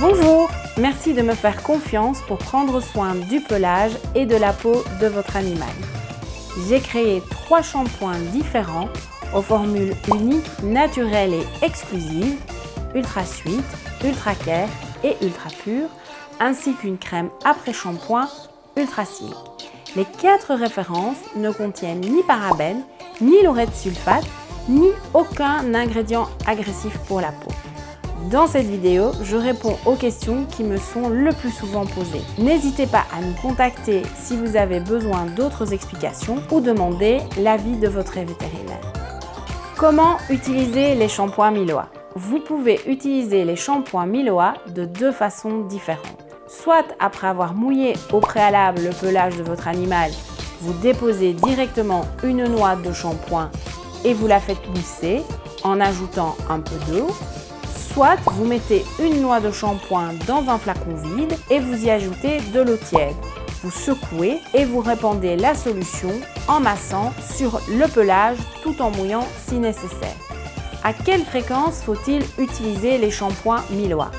Bonjour, merci de me faire confiance pour prendre soin du pelage et de la peau de votre animal. J'ai créé 3 shampoings différents aux formules uniques, naturelles et exclusives, Ultra Sweet, Ultra Care et Ultra Pure, ainsi qu'une crème après-shampoing Ultra Silk. Les 4 références ne contiennent ni parabènes, ni lauret de sulfate, ni aucun ingrédient agressif pour la peau. Dans cette vidéo, je réponds aux questions qui me sont le plus souvent posées. N'hésitez pas à nous contacter si vous avez besoin d'autres explications ou demander l'avis de votre vétérinaire. Comment utiliser les shampoings Miloa? Vous pouvez utiliser les shampoings Miloa de 2 façons différentes. Soit après avoir mouillé au préalable le pelage de votre animal, vous déposez directement une noix de shampoing et vous la faites mousser en ajoutant un peu d'eau. Soit vous mettez une noix de shampoing dans un flacon vide et vous y ajoutez de l'eau tiède. Vous secouez et vous répandez la solution en massant sur le pelage tout en mouillant si nécessaire. À quelle fréquence faut-il utiliser les shampoings Miloa?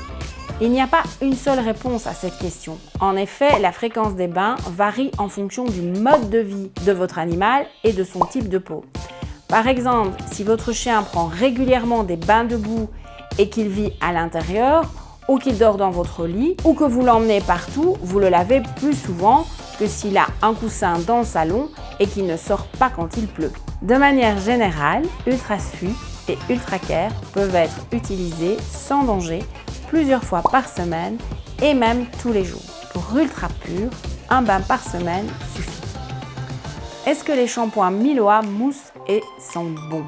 Il n'y a pas une seule réponse à cette question. En effet, la fréquence des bains varie en fonction du mode de vie de votre animal et de son type de peau. Par exemple, si votre chien prend régulièrement des bains de boue et qu'il vit à l'intérieur, ou qu'il dort dans votre lit, ou que vous l'emmenez partout, vous le lavez plus souvent que s'il a un coussin dans le salon et qu'il ne sort pas quand il pleut. De manière générale, Ultra Sweet et Ultra Care peuvent être utilisés sans danger plusieurs fois par semaine et même tous les jours. Pour Ultra Pure, un bain par semaine suffit. Est-ce que les shampoings Miloa moussent et sentent bon?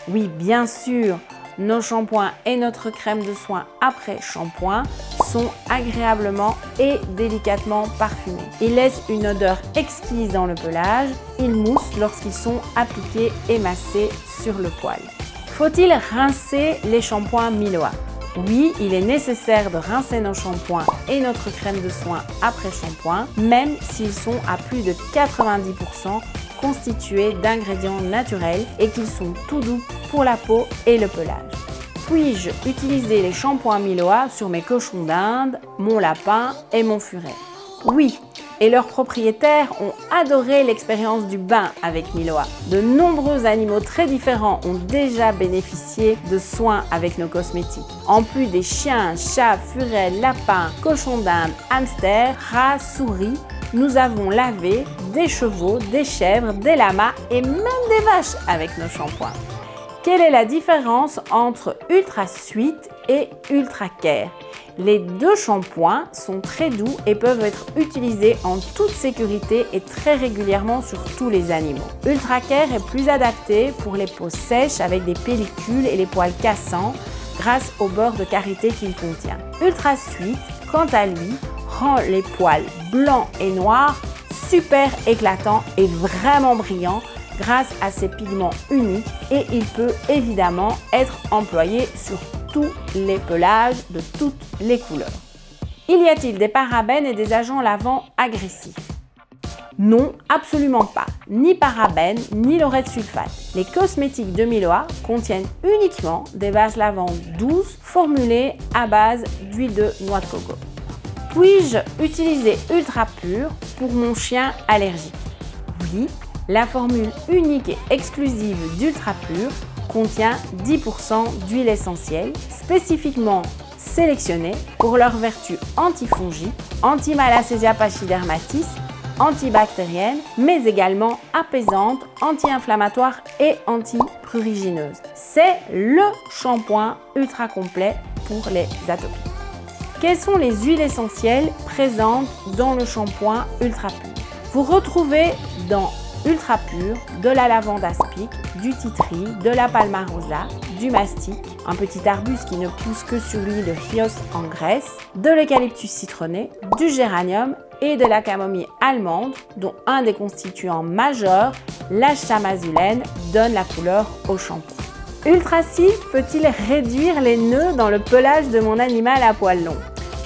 Oui, bien sûr. Nos shampoings et notre crème de soin après shampoing sont agréablement et délicatement parfumés. Ils laissent une odeur exquise dans le pelage. Ils moussent lorsqu'ils sont appliqués et massés sur le poil. Faut-il rincer les shampoings Miloa? Oui, il est nécessaire de rincer nos shampoings et notre crème de soin après shampoing, même s'ils sont à plus de 90% constitués d'ingrédients naturels et qu'ils sont tout doux pour la peau et le pelage. Puis-je utiliser les shampoings Miloa sur mes cochons d'Inde, mon lapin et mon furet? Oui, et leurs propriétaires ont adoré l'expérience du bain avec Miloa. De nombreux animaux très différents ont déjà bénéficié de soins avec nos cosmétiques. En plus des chiens, chats, furets, lapins, cochons d'Inde, hamsters, rats, souris, nous avons lavé des chevaux, des chèvres, des lamas et même des vaches avec nos shampoings. Quelle est la différence entre Ultra Sweet et Ultra Care? Les 2 shampoings sont très doux et peuvent être utilisés en toute sécurité et très régulièrement sur tous les animaux. Ultra Care est plus adapté pour les peaux sèches avec des pellicules et les poils cassants grâce au beurre de karité qu'il contient. Ultra Sweet, quant à lui, rend les poils blancs et noirs super éclatants et vraiment brillants grâce à ses pigments uniques et il peut évidemment être employé sur tous les pelages de toutes les couleurs. Y a-t-il des parabènes et des agents lavants agressifs? Non, absolument pas. Ni parabènes, ni lauret de sulfate. Les cosmétiques de Miloa contiennent uniquement des bases lavantes douces formulées à base d'huile de noix de coco. Puis-je utiliser Ultra Pure pour mon chien allergique? Oui, la formule unique et exclusive d'Ultra Pure contient 10% d'huile essentielle, spécifiquement sélectionnée pour leurs vertus antifongiques, anti-Malassezia pachydermatis, antibactérienne, mais également apaisante, anti-inflammatoire et anti-prurigineuse. C'est le shampoing ultra complet pour les atopies. Quelles sont les huiles essentielles présentes dans le shampoing Ultra Pure? Vous retrouvez dans Ultra Pure de la lavande aspic, du titri, de la palmarosa, du mastic, un petit arbuste qui ne pousse que sur l'huile de Chios en Grèce, de l'eucalyptus citronné, du géranium et de la camomille allemande, dont un des constituants majeurs, la chamazulène, donne la couleur au shampoing. Ultra Silk peut-il réduire les nœuds dans le pelage de mon animal à poils longs?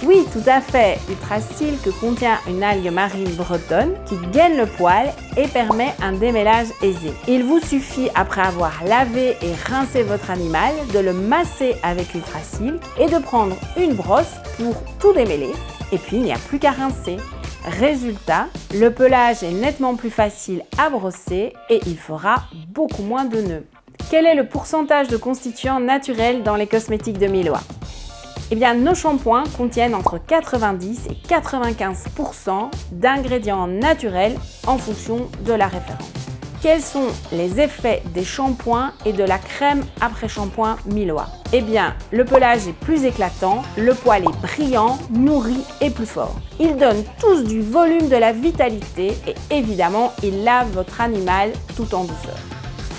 Oui, tout à fait. Ultra-Silk contient une algue marine bretonne qui gaine le poil et permet un démêlage aisé. Il vous suffit, après avoir lavé et rincé votre animal, de le masser avec Ultra-Silk et de prendre une brosse pour tout démêler. Et puis, il n'y a plus qu'à rincer. Résultat, le pelage est nettement plus facile à brosser et il fera beaucoup moins de nœuds. Quel est le pourcentage de constituants naturels dans les cosmétiques de Milois? Eh bien, nos shampoings contiennent entre 90 et 95% d'ingrédients naturels en fonction de la référence. Quels sont les effets des shampoings et de la crème après-shampoing Milois? Eh bien, le pelage est plus éclatant, le poil est brillant, nourri et plus fort. Ils donnent tous du volume, de la vitalité et évidemment, ils lavent votre animal tout en douceur.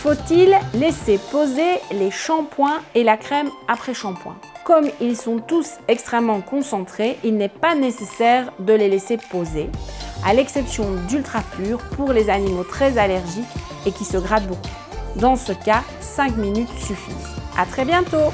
Faut-il laisser poser les shampoings et la crème après-shampoing? Comme ils sont tous extrêmement concentrés, il n'est pas nécessaire de les laisser poser, à l'exception d'Ultra Pur pour les animaux très allergiques et qui se grattent beaucoup. Dans ce cas, 5 minutes suffisent. À très bientôt!